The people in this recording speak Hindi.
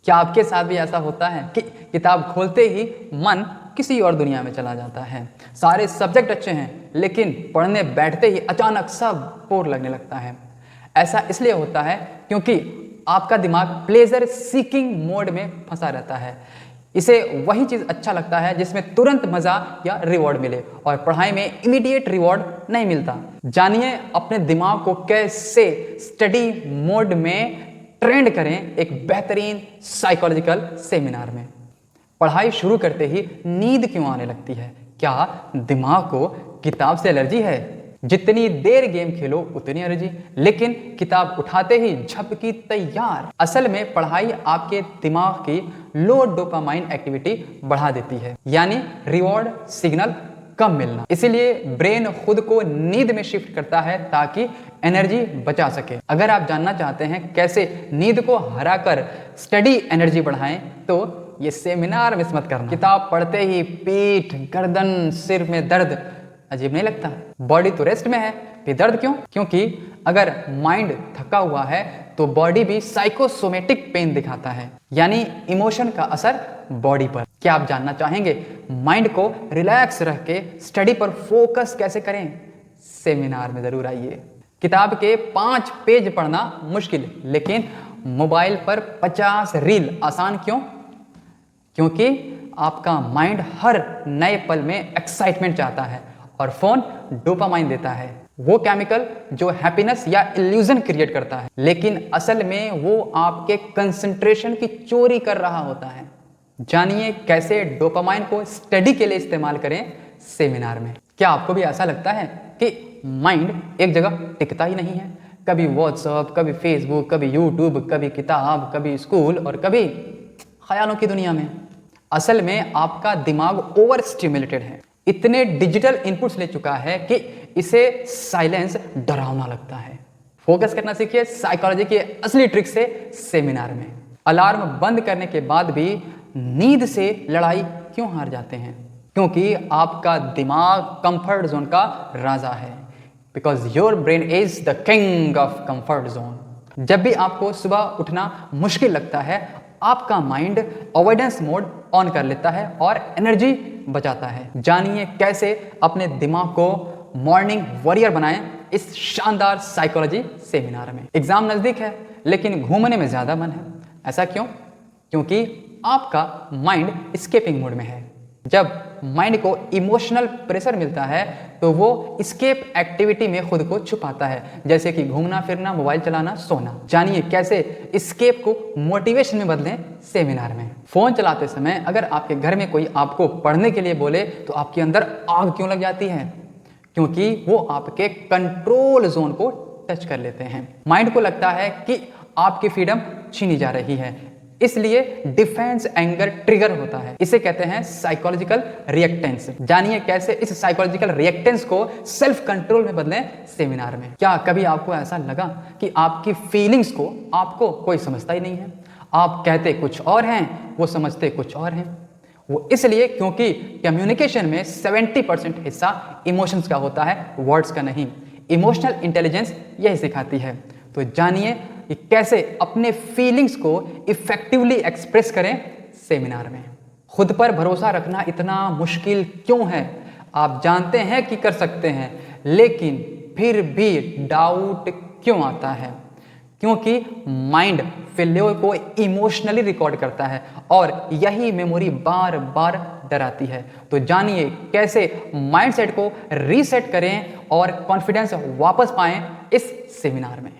क्या आपके साथ भी ऐसा होता है कि किताब खोलते ही मन किसी और दुनिया में चला जाता है? सारे सब्जेक्ट अच्छे हैं लेकिन पढ़ने बैठते ही अचानक सब बोर लगने लगता है। ऐसा इसलिए होता है क्योंकि आपका दिमाग प्लेजर सीकिंग मोड में फंसा रहता है। इसे वही चीज़ अच्छा लगता है जिसमें तुरंत मज़ा या रिवॉर्ड मिले, और पढ़ाई में इमीडिएट रिवॉर्ड नहीं मिलता। जानिए अपने दिमाग को कैसे स्टडी मोड में ट्रेंड करें एक बेहतरीन साइकोलॉजिकल सेमिनार में। पढ़ाई शुरू करते ही नींद क्यों आने लगती है? क्या दिमाग को किताब से एलर्जी है? जितनी देर गेम खेलो उतनी एनर्जी, लेकिन किताब उठाते ही झपकी तैयार। असल में पढ़ाई आपके दिमाग की लो डोपामाइन एक्टिविटी बढ़ा देती है, यानी रिवॉर्ड सिग्नल कम मिलना। इसीलिए ब्रेन खुद को नींद में शिफ्ट करता है ताकि एनर्जी बचा सके। अगर आप जानना चाहते हैं कैसे नींद को हराकर स्टडी एनर्जी बढ़ाएं तो ये सेमिनार मिस मत करना। किताब पढ़ते ही पीठ, गर्दन, सिर में दर्द अजीब नहीं लगता? बॉडी तो रेस्ट में है, फिर दर्द क्यों? क्योंकि अगर माइंड थका हुआ है तो बॉडी भी साइकोसोमेटिक पेन दिखाता है, यानी इमोशन का असर बॉडी पर। क्या आप जानना चाहेंगे माइंड को रिलैक्स रख के स्टडी पर फोकस कैसे करें? सेमिनार में जरूर आइए। किताब के 5 पेज पढ़ना मुश्किल, लेकिन मोबाइल पर 50 रील आसान क्यों? क्योंकि आपका माइंड हर नए पल में एक्साइटमेंट चाहता है और फोन डोपामाइन देता है, वो केमिकल जो हैप्पीनेस या इल्यूजन क्रिएट करता है, लेकिन असल में वो आपके कंसंट्रेशन की चोरी कर रहा होता है। जानिए कैसे डोपामाइन को स्टडी के लिए इस्तेमाल करें सेमिनार में। क्या आपको भी ऐसा लगता है कि माइंड एक जगह टिकता ही नहीं है? कभी व्हाट्सएप, कभी फेसबुक, कभी यूट्यूब, कभी किताब, कभी स्कूल और कभी ख्यालों की दुनिया में। असल में आपका दिमाग ओवर स्टिमुलेटेड है, इतने डिजिटल इनपुट्स ले चुका है कि इसे साइलेंस डरावना लगता है। फोकस करना सीखिए साइकोलॉजी की असली ट्रिक से सेमिनार में। अलार्म बंद करने के बाद भी नींद से लड़ाई क्यों हार जाते हैं? क्योंकि आपका दिमाग कंफर्ट जोन का राजा है, because your brain is the king of comfort zone. जब भी आपको सुबह उठना मुश्किल लगता है, आपका माइंड अवॉइडेंस मोड ऑन कर लेता है और एनर्जी बचाता है। जानिए कैसे अपने दिमाग को मॉर्निंग वॉरियर बनाएं इस शानदार साइकोलॉजी सेमिनार में। एग्जाम नजदीक है लेकिन घूमने में ज्यादा मन है। ऐसा क्यों? क्योंकि आपका माइंड एस्केपिंग मोड में है। जब माइंड को इमोशनल प्रेशर मिलता है तो वो एस्केप एक्टिविटी में खुद को छुपाता है, जैसे कि घूमना फिरना, मोबाइल चलाना, सोना। जानिए कैसे एस्केप को मोटिवेशन में बदलें सेमिनार में। फोन चलाते समय अगर आपके घर में कोई आपको पढ़ने के लिए बोले तो आपके अंदर आग क्यों लग जाती है? क्योंकि वो आपके कंट्रोल जोन को टच कर लेते हैं। माइंड को लगता है कि आपकी फ्रीडम छीनी जा रही है, इसलिए डिफेंस एंगर ट्रिगर होता है। इसे कहते हैं साइकोलॉजिकल रिएक्टेंस। जानिए कैसे इस साइकोलॉजिकल रिएक्टेंस को सेल्फ कंट्रोल में बदलें सेमिनार में। क्या कभी आपको ऐसा लगा कि आपकी फीलिंग्स को आपको कोई समझता ही नहीं है? आप कहते कुछ और हैं, वो समझते कुछ और हैं। वो इसलिए क्योंकि कम्युनिकेशन में 70% हिस्सा इमोशंस का होता है, वर्ड्स का नहीं। इमोशनल इंटेलिजेंस यही सिखाती है। तो जानिए कि कैसे अपने फीलिंग्स को इफेक्टिवली एक्सप्रेस करें सेमिनार में। खुद पर भरोसा रखना इतना मुश्किल क्यों है? आप जानते हैं कि कर सकते हैं, लेकिन फिर भी डाउट क्यों आता है? क्योंकि माइंड फेल्योर को इमोशनली रिकॉर्ड करता है और यही मेमोरी बार बार डराती है। तो जानिए कैसे माइंडसेट को रीसेट करें और कॉन्फिडेंस वापस पाएं इस सेमिनार में।